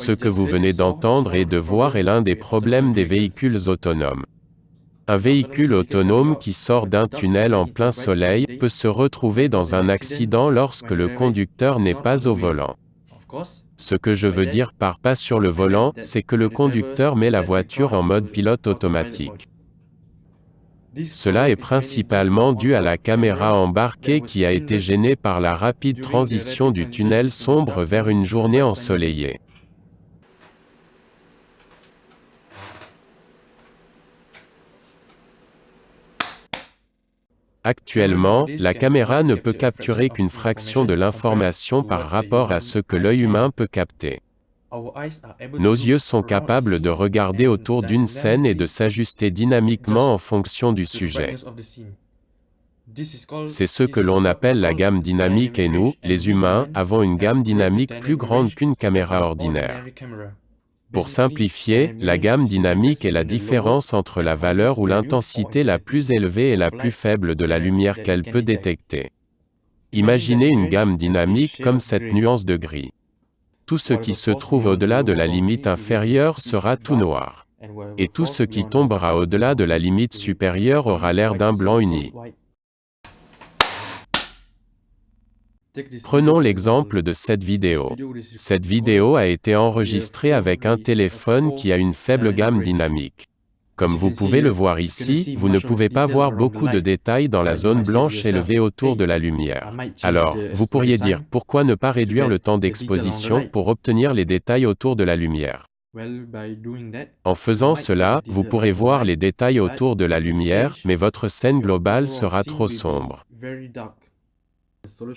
Ce que vous venez d'entendre et de voir est l'un des problèmes des véhicules autonomes. Un véhicule autonome qui sort d'un tunnel en plein soleil peut se retrouver dans un accident lorsque le conducteur n'est pas au volant. Ce que je veux dire par pas sur le volant, c'est que le conducteur met la voiture en mode pilote automatique. Cela est principalement dû à la caméra embarquée qui a été gênée par la rapide transition du tunnel sombre vers une journée ensoleillée. Actuellement, la caméra ne peut capturer qu'une fraction de l'information par rapport à ce que l'œil humain peut capter. Nos yeux sont capables de regarder autour d'une scène et de s'ajuster dynamiquement en fonction du sujet. C'est ce que l'on appelle la gamme dynamique et nous, les humains, avons une gamme dynamique plus grande qu'une caméra ordinaire. Pour simplifier, la gamme dynamique est la différence entre la valeur ou l'intensité la plus élevée et la plus faible de la lumière qu'elle peut détecter. Imaginez une gamme dynamique comme cette nuance de gris. Tout ce qui se trouve au-delà de la limite inférieure sera tout noir. Et tout ce qui tombera au-delà de la limite supérieure aura l'air d'un blanc uni. Prenons l'exemple de cette vidéo. Cette vidéo a été enregistrée avec un téléphone qui a une faible gamme dynamique. Comme vous pouvez le voir ici, vous ne pouvez pas voir beaucoup de détails dans la zone blanche élevée autour de la lumière. Alors, vous pourriez dire, pourquoi ne pas réduire le temps d'exposition pour obtenir les détails autour de la lumière? En faisant cela, vous pourrez voir les détails autour de la lumière, mais votre scène globale sera trop sombre.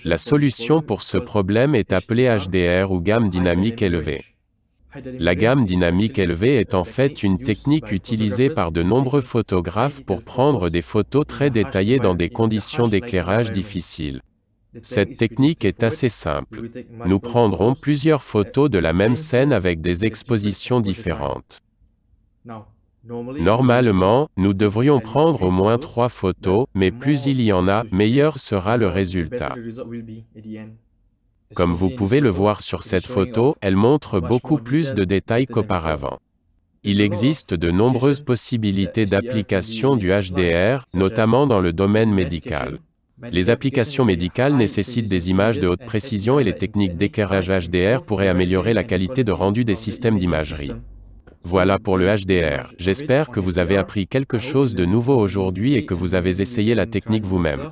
La solution pour ce problème est appelée HDR ou gamme dynamique élevée. La gamme dynamique élevée est en fait une technique utilisée par de nombreux photographes pour prendre des photos très détaillées dans des conditions d'éclairage difficiles. Cette technique est assez simple. Nous prendrons plusieurs photos de la même scène avec des expositions différentes. Normalement, nous devrions prendre au moins 3 photos, mais plus il y en a, meilleur sera le résultat. Comme vous pouvez le voir sur cette photo, elle montre beaucoup plus de détails qu'auparavant. Il existe de nombreuses possibilités d'application du HDR, notamment dans le domaine médical. Les applications médicales nécessitent des images de haute précision et les techniques d'éclairage HDR pourraient améliorer la qualité de rendu des systèmes d'imagerie. Voilà pour le HDR. J'espère que vous avez appris quelque chose de nouveau aujourd'hui et que vous avez essayé la technique vous-même.